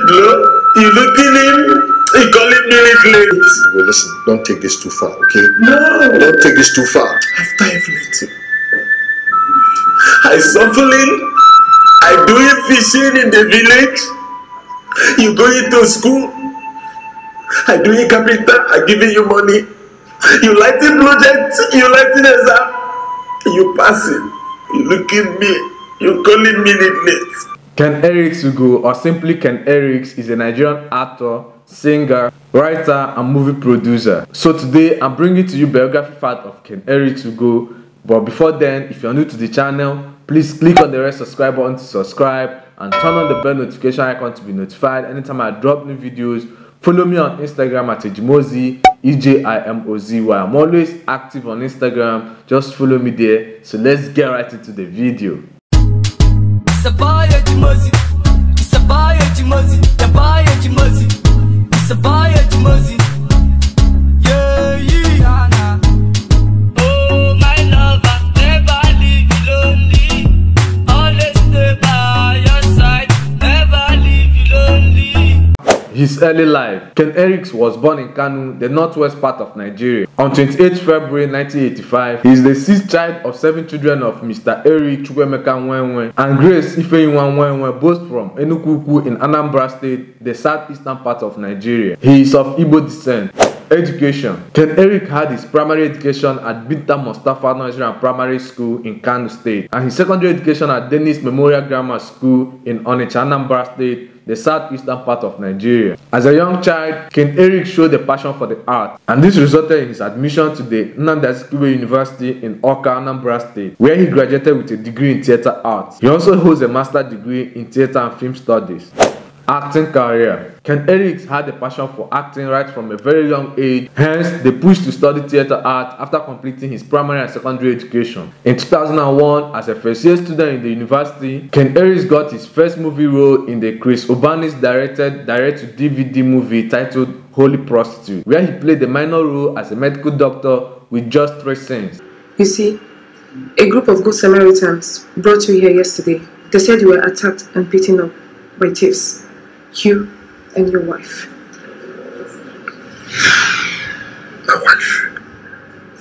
Bro, you looking him? He calling me late. Well, listen, don't take this too far, okay? No, don't take this too far. After everything, I suffering. I doing fishing in the village. You going to school. I doing carpenter. I giving you money. You lighting project. You lighting exam. You passing. You looking me. You calling me late. Ken Eriks Ugo, or simply Ken Eriks, is a Nigerian actor, singer, writer, and movie producer. So today I'm bringing to you biography fact of Ken Eriks Ugo. But before then, if you're new to the channel, please click on the red subscribe button to subscribe and turn on the bell notification icon to be notified anytime I drop new videos. Follow me on Instagram at Ejimozy, EJIMOZY. I'm always active on Instagram. Just follow me there. So let's get right into the video. It's a boy Ejimozy. It's a boy Ejimozy. The boy Ejimozy. It's a boy Ejimozy. Yeah, yeah. Oh, my lover, never leave you lonely. Always stay by your side. Never leave you lonely. His early life. Ken Eriks was born in Kano, the northwest part of Nigeria. On 28 February 1985, he is the sixth child of 7 children of Mr. Eric Chukwemeka Nwenwe and Grace Ifeyinwa Nwenwe, both from Enugu in Anambra State, the southeastern part of Nigeria. He is of Igbo descent. Education. Ken Eriks had his primary education at Binta Mustafa Nursery and Primary School in Kano State and his secondary education at Dennis Memorial Grammar School in Onitsha, Anambra State, the southeastern part of Nigeria. As a young child, Ken Eriks showed a passion for the art, and this resulted in his admission to the Nnamdi Azikiwe University in Awka, Anambra State, where he graduated with a degree in theatre arts. He also holds a master's degree in theatre and film studies. Acting career. Ken Eriks had a passion for acting right from a very young age, hence the push to study theatre art after completing his primary and secondary education. In 2001, as a first-year student in the university, Ken Eriks got his first movie role in the Chris Urbanis directed direct-to-DVD movie titled Holy Prostitute, where he played a minor role as a medical doctor with just 3 scenes. You see, a group of good Samaritans brought you here yesterday. They said you were attacked and beaten up by thieves. You and your wife. My wife?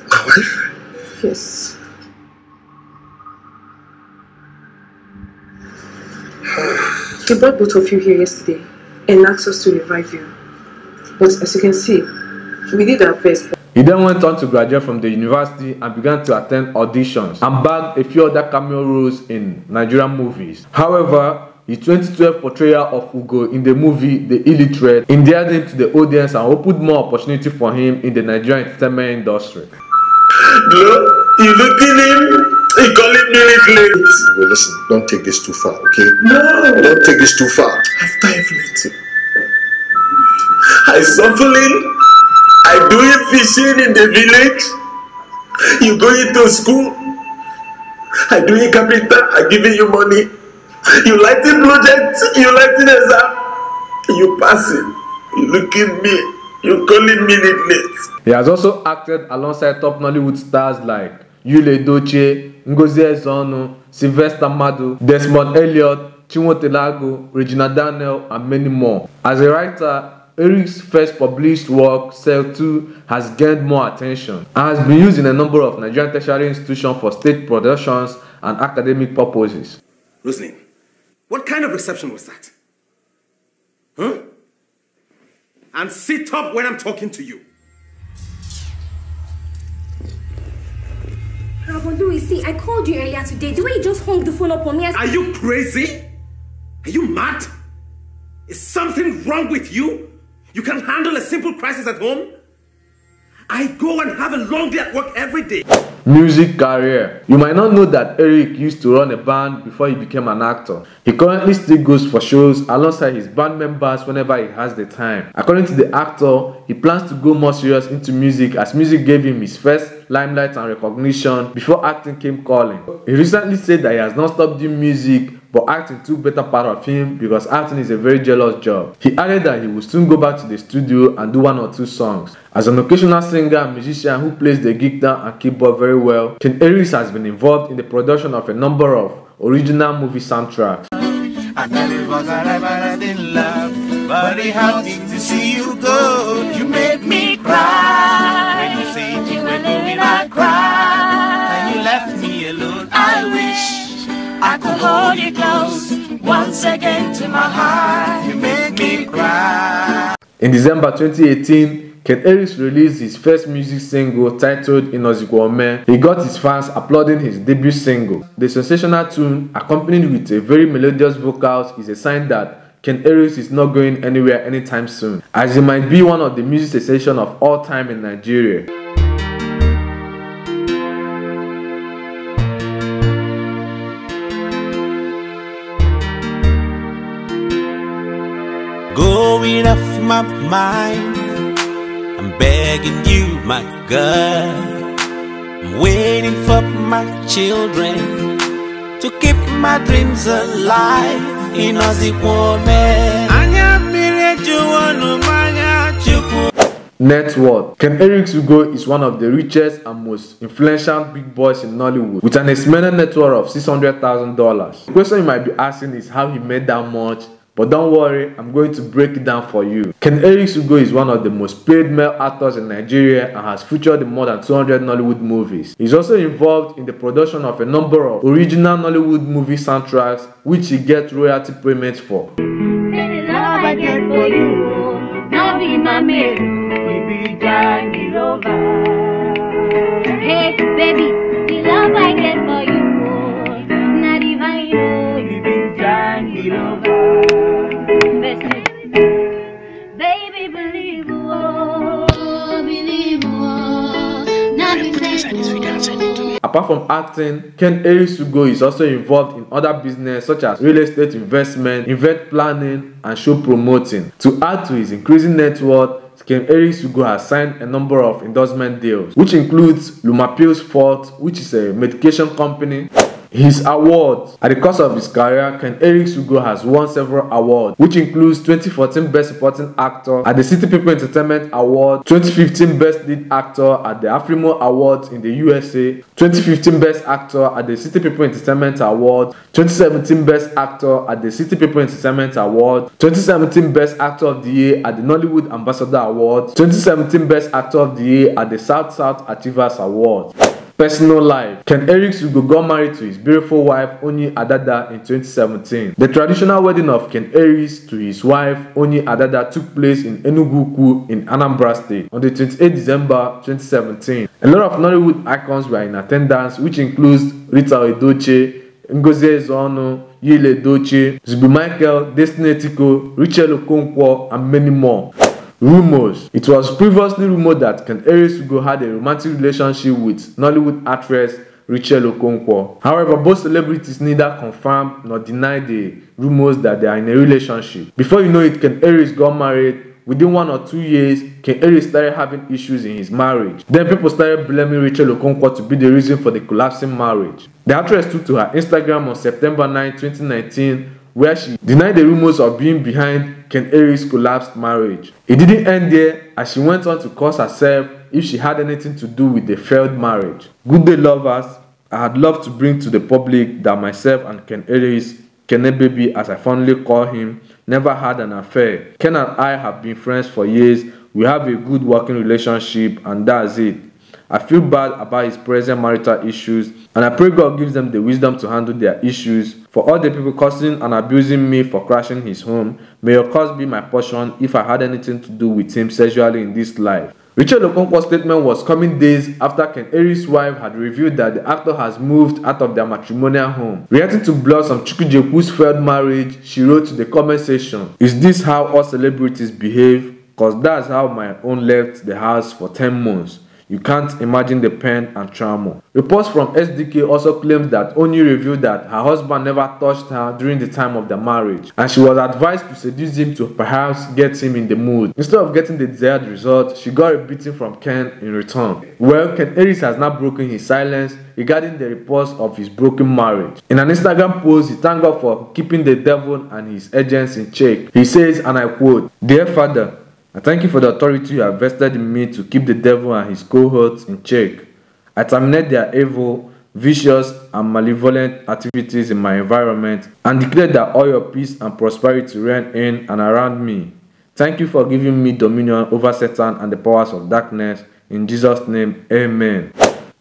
My wife? Yes. They brought both of you here yesterday and asked us to revive you. But as you can see, we did our best. He then went on to graduate from the university and began to attend auditions and bagged a few other cameo roles in Nigerian movies. However, his 2012 portrayal of Ugo in the movie The Illiterate endeared him to the audience and opened more opportunity for him in the Nigerian entertainment industry. Bro, you looking him? He calling me late. Well, listen, don't take this too far, okay? No, don't take this too far. After everything, I suffering. I doing fishing in the village. You going to school. I doing carpenter. I giving you money. You lighting project, you lighting exam, you passing, you looking me, you calling me late. He has also acted alongside top Nollywood stars like Yul Edochie, Ngozi Ezonu, Sylvester Madu, Desmond Elliott, Chinwote Lago, Regina Daniel, and many more. As a writer, Eriks' first published work, Cell 2, has gained more attention and has been used in a number of Nigerian tertiary institutions for stage productions and academic purposes. Roslyn, what kind of reception was that? Huh? And sit up when I'm talking to you. But Louis, see, I called you earlier today. The way you just hung the phone up on me. Are you crazy? Are you mad? Is something wrong with you? You can handle a simple crisis at home? I go and have a long day at work every day. Music career. You might not know that Eric used to run a band before he became an actor. He currently still goes for shows alongside his band members whenever he has the time. According to the actor, he plans to go more serious into music as music gave him his first limelight and recognition before acting came calling. He recently said that he has not stopped doing music, but acting took better part of him because acting is a very jealous job. He added that he will soon go back to the studio and do 1 or 2 songs. As an occasional singer and musician who plays the guitar and keyboard very well, Ken Eriks has been involved in the production of a number of original movie soundtracks. but it hurt me to see you go. You make me cry. When you say you were leaving, I cry. And you left me alone. I wish I could hold you close once again to my heart. You make me cry. In December 2018, Ken Eriks released his first music single titled Inozigwome. He got his fans applauding his debut single. The sensational tune, accompanied with a very melodious vocals, is a sign that Ken Eriks is not going anywhere anytime soon, as he might be one of the music sensations of all time in Nigeria. Going off my mind, I'm begging you, my girl. I'm waiting for my children to keep my dreams alive. Net worth. Ken Eriks Ugo is one of the richest and most influential big boys in Nollywood, with an estimated net worth of $600,000. The question you might be asking is how he made that much. But don't worry, I'm going to break it down for you. Ken Eriks Ugo is one of the most paid male actors in Nigeria and has featured in more than 200 Nollywood movies. He's also involved in the production of a number of original Nollywood movie soundtracks, which he gets royalty payments for. Hey baby, the love I get for you, not even you know you be Johnny Lover. Baby, believe, oh, Apart from acting, Ken Eriks Ugo is also involved in other business such as real estate investment, event planning, and show promoting. To add to his increasing net worth, Ken Eriks Ugo has signed a number of endorsement deals, which includes Lumapills Forte, which is a medication company. His awards. At the course of his career, Ken Eriks Ugo has won several awards, which includes 2014 Best Supporting Actor at the City People Entertainment Award, 2015 Best Lead Actor at the Afrimo Awards in the USA, 2015 Best Actor at the City People Entertainment Award, 2017 Best Actor at the City People Entertainment Award, 2017 Best Actor of the Year at the Nollywood Ambassador Award, 2017 Best Actor of the Year at the South South Achievers Award. Personal life. Ken Eriks Ugo got married to his beautiful wife Onyi Adada in 2017. The traditional wedding of Ken Eriks to his wife Onyi Adada took place in Enugu in Anambra State on the 28th December 2017. A lot of Nollywood icons were in attendance, which includes Rita Edochie, Ngozi Ezeonu, Yul Edochie, Zubby Michael, Destiny Etiko, Rachel Okonkwo, and many more. Rumors. It was previously rumored that Ken Eriks Ugo had a romantic relationship with Nollywood actress Rachel Okonkwo. However, both celebrities neither confirmed nor denied the rumors that they are in a relationship. Before you know it, Ken Eriks got married. Within 1 or 2 years, Ken Eriks started having issues in his marriage. Then people started blaming Rachel Okonkwo to be the reason for the collapsing marriage. The actress took to her Instagram on September 9, 2019, where she denied the rumors of being behind Ken Eriks' collapsed marriage. It didn't end there, as she went on to curse herself if she had anything to do with the failed marriage. Good day, lovers. I had loved to bring to the public that myself and Ken Eriks, Kene Baby as I fondly call him, never had an affair. Ken and I have been friends for years. We have a good working relationship, and that's it. I feel bad about his present marital issues, and I pray God gives them the wisdom to handle their issues. For all the people cursing and abusing me for crashing his home, may your curse be my portion if I had anything to do with him sexually in this life. Rachel Okonkwo's statement was coming days after Ken Eriks' wife had revealed that the actor has moved out of their matrimonial home. Reacting to blogs on Chukwujeku's failed marriage, she wrote to the comment section, "Is this how all celebrities behave? Cause that's how my own left the house for 10 months. You can't imagine the pain and trauma." Reports from SDK also claimed that Onyi revealed that her husband never touched her during the time of their marriage, and she was advised to seduce him to perhaps get him in the mood. Instead of getting the desired result, she got a beating from Ken in return. Well, Ken Eriks has now broken his silence regarding the reports of his broken marriage. In an Instagram post, he thanked God for keeping the devil and his agents in check. He says, and I quote, "Dear Father, I thank you for the authority you have vested in me to keep the devil and his cohorts in check. I terminate their evil, vicious, and malevolent activities in my environment and declare that all your peace and prosperity reign in and around me. Thank you for giving me dominion over Satan and the powers of darkness. In Jesus' name, amen.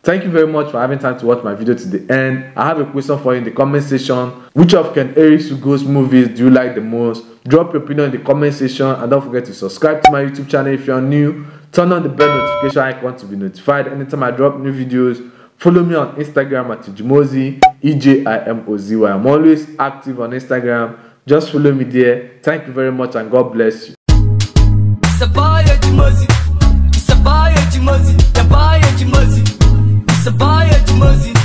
Thank you very much for having time to watch my video to the end. I have a question for you in the comment section. Which of Ken Eric Ugo's movies do you like the most? Drop your opinion in the comment section, and don't forget to subscribe to my YouTube channel if you're new. Turn on the bell notification icon to be notified anytime I drop new videos. Follow me on Instagram at Ejimozi, EJIMOZY. I'm always active on Instagram. Just follow me there. Thank you very much and God bless you. It's a boy Ejimozi. It's a boy Ejimozi. The boy Ejimozi. It's a boy Ejimozi.